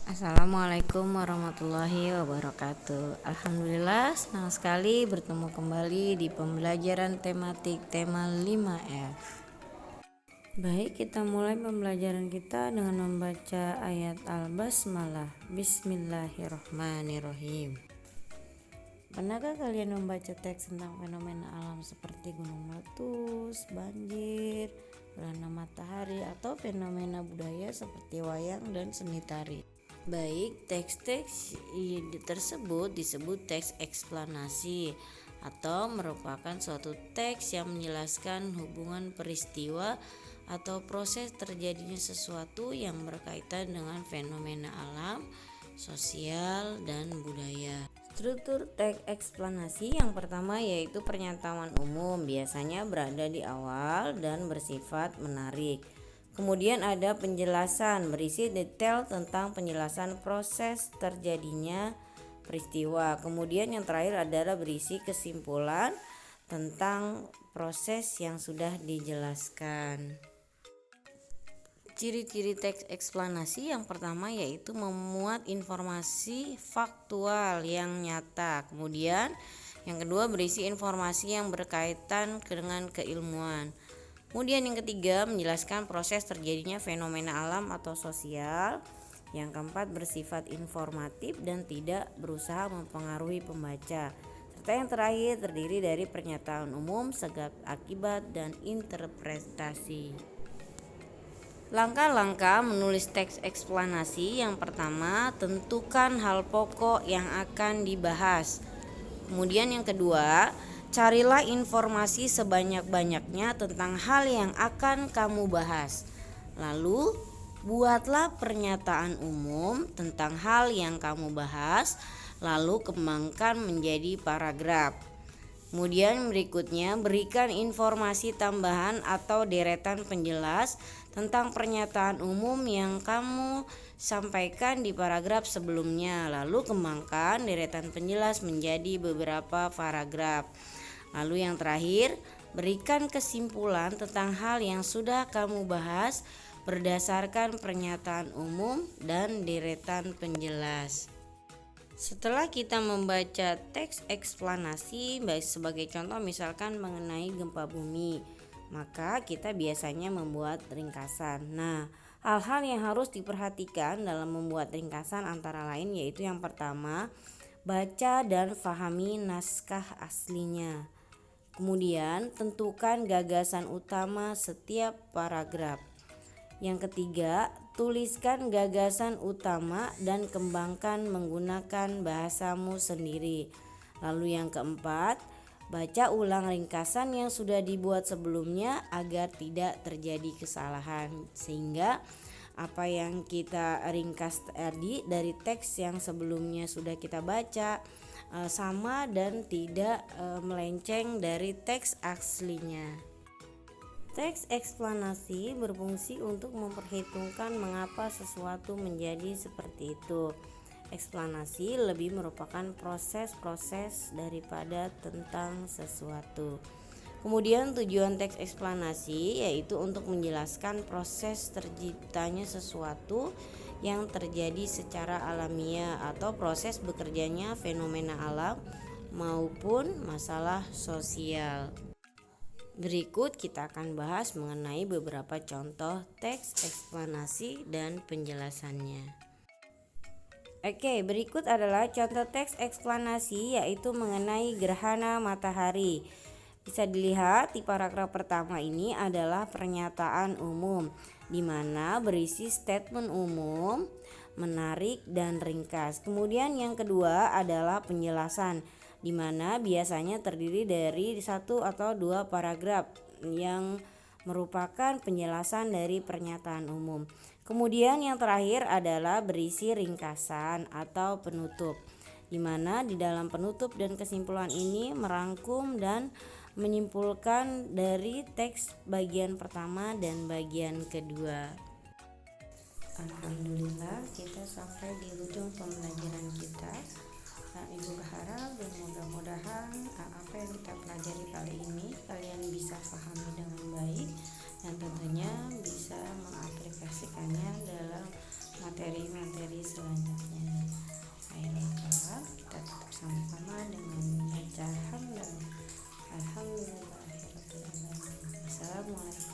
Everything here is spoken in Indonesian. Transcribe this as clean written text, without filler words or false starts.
Assalamualaikum warahmatullahi wabarakatuh. Alhamdulillah senang sekali bertemu kembali di pembelajaran tematik tema 5F. Baik, kita mulai pembelajaran kita dengan membaca ayat Al-Basmalah. Bismillahirrahmanirrahim. Pernahkah kalian membaca teks tentang fenomena alam seperti gunung meletus, banjir, gerhana matahari, atau fenomena budaya seperti wayang dan seni tari? Baik, teks-teks tersebut disebut teks eksplanasi atau merupakan suatu teks yang menjelaskan hubungan peristiwa atau proses terjadinya sesuatu yang berkaitan dengan fenomena alam, sosial, dan budaya. Struktur teks eksplanasi yang pertama yaitu pernyataan umum, biasanya berada di awal dan bersifat menarik. Kemudian ada penjelasan, berisi detail tentang penjelasan proses terjadinya peristiwa. Kemudian yang terakhir adalah berisi kesimpulan tentang proses yang sudah dijelaskan. Ciri-ciri teks eksplanasi yang pertama yaitu memuat informasi faktual yang nyata. Kemudian yang kedua berisi informasi yang berkaitan dengan keilmuan. Kemudian yang ketiga menjelaskan proses terjadinya fenomena alam atau sosial. Yang keempat bersifat informatif dan tidak berusaha mempengaruhi pembaca. Serta yang terakhir terdiri dari pernyataan umum, sebab akibat, dan interpretasi. Langkah-langkah menulis teks eksplanasi. Yang pertama, tentukan hal pokok yang akan dibahas. Kemudian yang kedua, carilah informasi sebanyak-banyaknya tentang hal yang akan kamu bahas. Lalu, buatlah pernyataan umum tentang hal yang kamu bahas, lalu kembangkan menjadi paragraf. Kemudian berikutnya, berikan informasi tambahan atau deretan penjelas tentang pernyataan umum yang kamu sampaikan di paragraf sebelumnya. Lalu kembangkan deretan penjelas menjadi beberapa paragraf. Lalu yang terakhir, berikan kesimpulan tentang hal yang sudah kamu bahas berdasarkan pernyataan umum dan deretan penjelas. Setelah kita membaca teks eksplanasi, sebagai contoh misalkan mengenai gempa bumi, maka kita biasanya membuat ringkasan. Nah, hal-hal yang harus diperhatikan dalam membuat ringkasan antara lain yaitu yang pertama, baca dan fahami naskah aslinya. Kemudian, tentukan gagasan utama setiap paragraf. Yang ketiga, tuliskan gagasan utama dan kembangkan menggunakan bahasamu sendiri. Lalu yang keempat, baca ulang ringkasan yang sudah dibuat sebelumnya agar tidak terjadi kesalahan, sehingga apa yang kita ringkas tadi dari teks yang sebelumnya sudah kita baca sama dan tidak melenceng dari teks aslinya. Teks eksplanasi berfungsi untuk memperhitungkan mengapa sesuatu menjadi seperti itu. Eksplanasi lebih merupakan proses-proses daripada tentang sesuatu. Kemudian tujuan teks eksplanasi yaitu untuk menjelaskan proses terciptanya sesuatu yang terjadi secara alamiah atau proses bekerjanya fenomena alam maupun masalah sosial. Berikut kita akan bahas mengenai beberapa contoh teks eksplanasi dan penjelasannya. Oke, berikut adalah contoh teks eksplanasi yaitu mengenai gerhana matahari. Bisa dilihat di paragraf pertama ini adalah pernyataan umum di mana berisi statement umum, menarik dan ringkas. Kemudian yang kedua adalah penjelasan di mana biasanya terdiri dari satu atau dua paragraf yang merupakan penjelasan dari pernyataan umum. Kemudian yang terakhir adalah berisi ringkasan atau penutup, di mana di dalam penutup dan kesimpulan ini merangkum dan menyimpulkan dari teks bagian pertama dan bagian kedua. Alhamdulillah kita sampai di ujung pembelajaran kita. Ibu berharap dan mudah-mudahan apa yang kita pelajari kali ini kalian bisa pahami dengan baik dan tentunya bisa mengaplikasikannya dalam materi-materi selanjutnya. mulai.